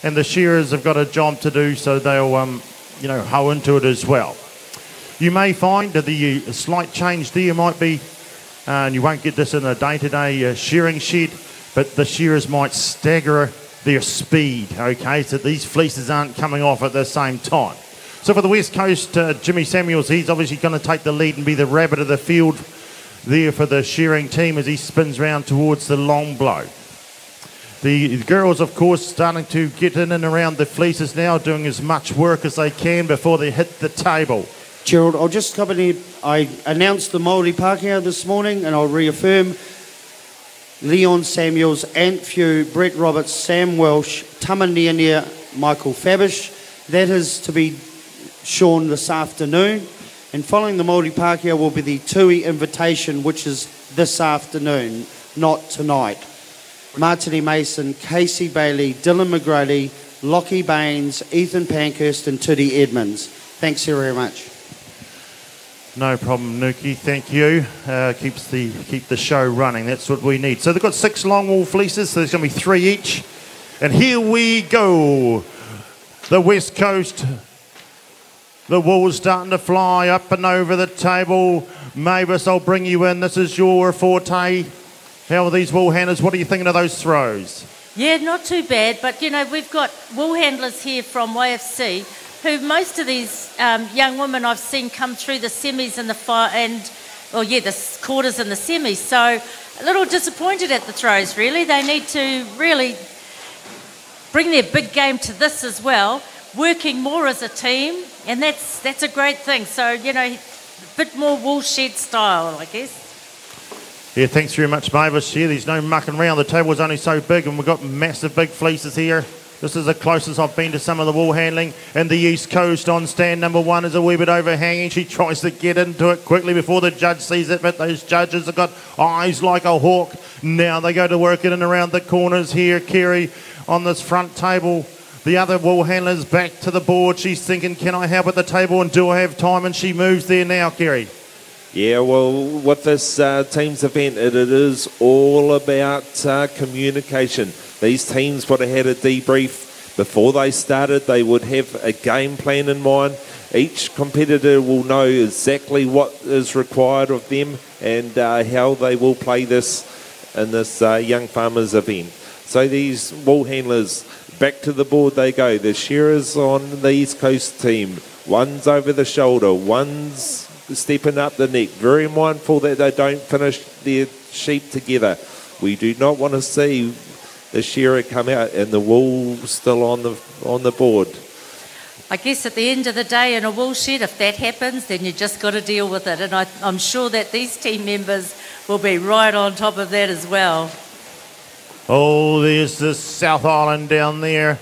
and the shearers have got a job to do, so they'll, hoe into it as well. You may find that the slight change there might be, and you won't get this in a day-to-day shearing shed, but the shearers might stagger their speed, okay, so these fleeces aren't coming off at the same time. So for the West Coast, Jimmy Samuels, he's obviously going to take the lead and be the rabbit of the field there for the shearing team as he spins round towards the long blow. The girls, of course, starting to get in and around the fleeces now, doing as much work as they can before they hit the table. Gerald, I'll just cover here. I announced the Māori Pākehā this morning, and I'll reaffirm Leon Samuels, Ant Few, Brett Roberts, Sam Welsh, Tamaneania, Michael Fabish. That is to be shorn this afternoon. And following the Māori Pākehā will be the Tui invitation, which is this afternoon, not tonight. Martini Mason, Casey Bailey, Dylan McGrady, Lockie Baines, Ethan Pankhurst and Tudi Edmonds. Thanks very much. No problem, Nuki. Thank you. Keep the show running. That's what we need. So they've got 6 long wool fleeces, so there's going to be 3 each. And here we go. The West Coast. The wool's starting to fly up and over the table. Mavis, I'll bring you in. This is your forte. How are these wool handlers? What are you thinking of those throws? Yeah, not too bad. But, we've got wool handlers here from YFC who most of these young women I've seen come through the semis and the quarters and the semis. So a little disappointed at the throws, really. They need to really bring their big game to this as well, working more as a team, and that's a great thing. So, a bit more wool shed style, I guess. Yeah, thanks very much, Mavis. Yeah, there's no mucking around. The table's only so big, and we've got massive big fleeces here. This is the closest I've been to some of the wool handling. And the East Coast on stand number 1 is a wee bit overhanging. She tries to get into it quickly before the judge sees it, but those judges have got eyes like a hawk. Now they go to work in and around the corners here. Kerry on this front table. The other wool handler's back to the board. She's thinking, can I help at the table and do I have time? And she moves there now, Kerry. Yeah, well, with this team's event, it is all about communication. These teams would have had a debrief before they started. They would have a game plan in mind. Each competitor will know exactly what is required of them and how they will play this in this Young Farmers event. So these wool handlers, back to the board they go. The shearers on the East Coast team. One's over the shoulder, one's stepping up the neck. Very mindful that they don't finish their sheep together. We do not want to see the shearer come out and the wool still on the board. I guess at the end of the day in a wool shed, if that happens, then you just got to deal with it. And I'm sure that these team members will be right on top of that as well. Oh, there's the South Island down there.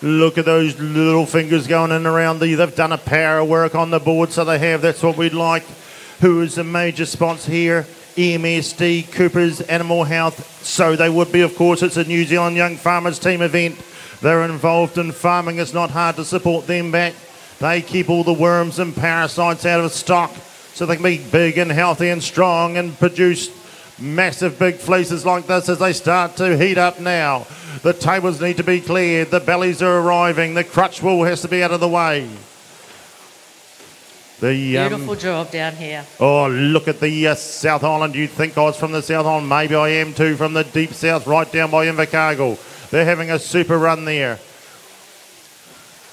Look at those little fingers going in around they've done a power work on the board, so they have. That's what we'd like. Who is the major sponsor here? MSD, Cooper's Animal Health. So they would be, of course. It's a New Zealand Young Farmers team event. They're involved in farming. It's not hard to support them back. They keep all the worms and parasites out of stock so they can be big and healthy and strong and produce massive big fleeces like this as they start to heat up now. The tables need to be cleared. The bellies are arriving. The crutch wool has to be out of the way. Beautiful job down here. Oh, look at the South Island. You'd think I was from the South Island. Maybe I am too, from the deep south, right down by Invercargill. They're having a super run there.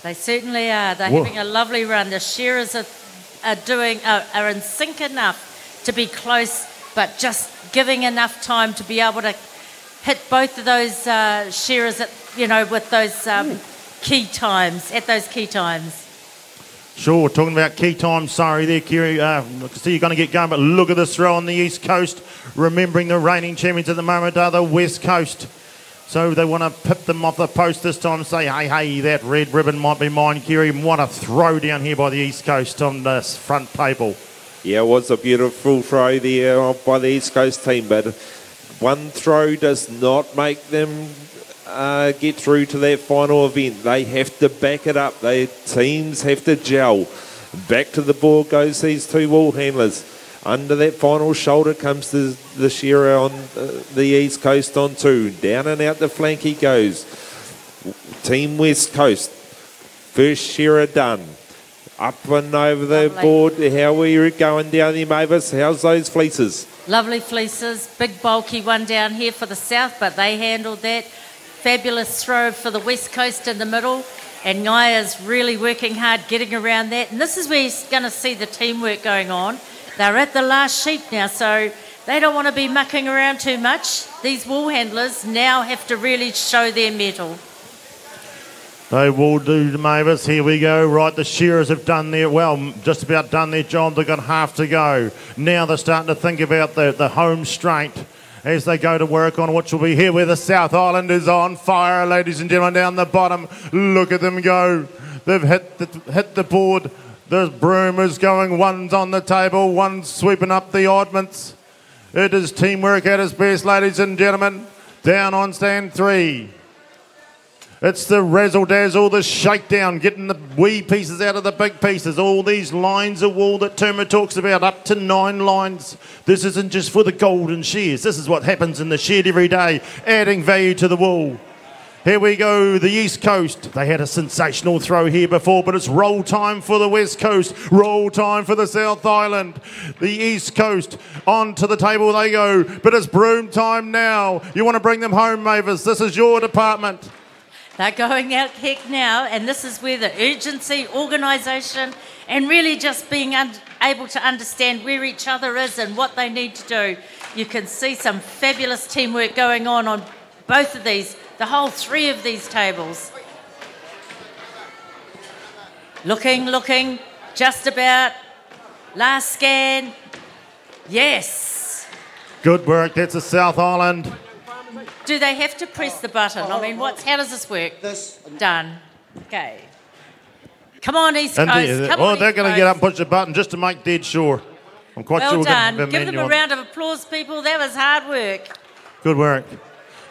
They certainly are. They're having a lovely run. The shearers are in sync enough to be close, but just giving enough time to be able to hit both of those shearers at, with those key times. Sure, talking about key times, sorry there, Kerry. I see you're going to get going, but look at this throw on the East Coast. Remembering the reigning champions at the moment are the West Coast. So they want to pip them off the post this time and say, hey, that red ribbon might be mine, Kerry. What a throw down here by the East Coast on this front table. Yeah, it was a beautiful throw there by the East Coast team, but one throw does not make them get through to that final event. They have to back it up. Their teams have to gel. Back to the board goes these two wool handlers. Under that final shoulder comes the shearer on the East Coast on 2. Down and out the flank he goes. Team West Coast, first shearer done. Up and over the board. How are you going down there, Mavis? How's those fleeces? Lovely fleeces. Big bulky one down here for the south, but they handled that. Fabulous throw for the West Coast in the middle. And Ngaya's really working hard getting around that. And this is where you're going to see the teamwork going on. They're at the last sheep now, so they don't want to be mucking around too much. These wool handlers now have to really show their mettle. They will do, Mavis. Here we go. Right, the shearers have done their, well, just about done their job. They've got half to go. Now they're starting to think about the home straight as they go to work on what will be here where the South Island is on fire, ladies and gentlemen, down the bottom. Look at them go. They've hit the board. The broom is going. One's on the table. One's sweeping up the oddments. It is teamwork at its best, ladies and gentlemen. Down on stand 3. It's the razzle-dazzle, the shakedown, getting the wee pieces out of the big pieces. All these lines of wool that Terma talks about, up to 9 lines. This isn't just for the Golden Shears. This is what happens in the shed every day, adding value to the wool. Here we go, the East Coast. They had a sensational throw here before, but it's roll time for the West Coast, roll time for the South Island. The East Coast, onto the table they go, but it's broom time now. You want to bring them home, Mavis. This is your department. They're going out heck now, and this is where the urgency, organisation, and really just being able to understand where each other is and what they need to do. You can see some fabulous teamwork going on both of these, the whole 3 of these tables. Looking, just about. Last scan. Yes. Good work. That's the South Island. Do they have to press the button? I mean, how does this work? Done. Okay. Come on, East Coast. They're going to get up and push the button just to make dead sure. I'm quite sure well we're done. going to Give them a round of applause, people. That was hard work. Good work.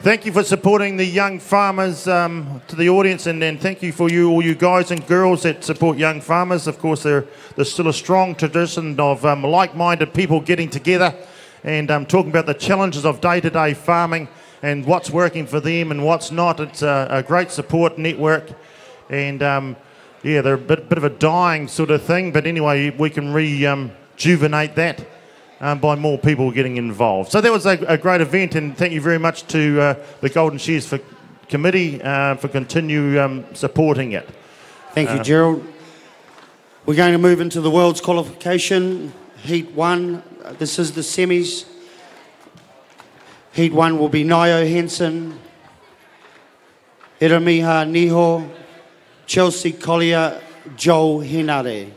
Thank you for supporting the young farmers to the audience, and thank you for all you guys and girls that support young farmers. Of course, there's still a strong tradition of like-minded people getting together and talking about the challenges of day-to-day farming and what's working for them and what's not. It's a great support network, and they're a bit of a dying sort of thing, but anyway, we can rejuvenate that by more people getting involved. So that was a great event, and thank you very much to the Golden Shears Committee for continue supporting it. Thank you, Gerald. We're going to move into the World's Qualification, Heat 1. This is the semis. Heat 1 will be Nio Henson, Eramiha Niho, Chelsea Collier, Joel Henare.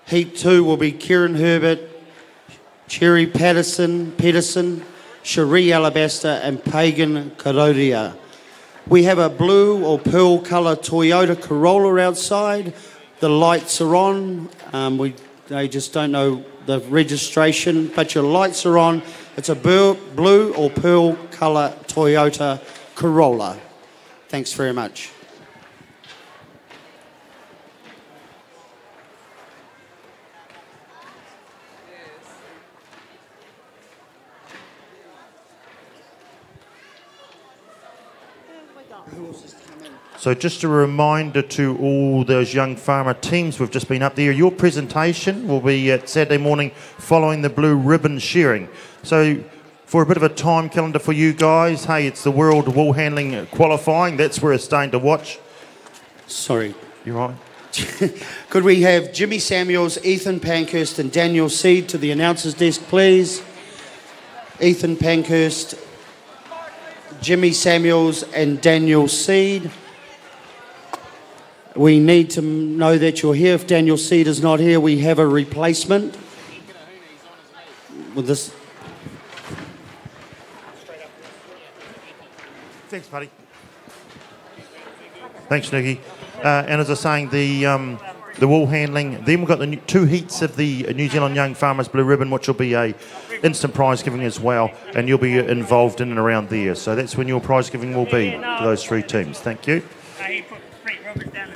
Heat 2 will be Kieran Herbert, Cherry Pedersen, Cherie Alabaster and Pagan Karodia. We have a blue or pearl colour Toyota Corolla outside. The lights are on. They just don't know the registration, but your lights are on. It's a blue or pearl colour Toyota Corolla. Thanks very much. So just a reminder to all those young farmer teams who've just been up there, your presentation will be at Saturday morning following the blue ribbon shearing. So for a bit of a time calendar for you guys, hey, it's the World Woolhandling qualifying. That's where it's staying to watch. Sorry. You right? Could we have Jimmy Samuels, Ethan Pankhurst and Daniel Seed to the announcer's desk, please? Ethan Pankhurst, Jimmy Samuels and Daniel Seed. We need to know that you're here. If Daniel Seed is not here, we have a replacement. With this. Thanks, buddy. Thanks, Nikki. And as I was saying, the wool handling. Then we've got the 2 heats of the New Zealand Young Farmers Blue Ribbon, which will be a instant prize giving as well, and you'll be involved in and around there. So that's when your prize giving will be to those 3 teams. Thank you. He put 3 rubbers down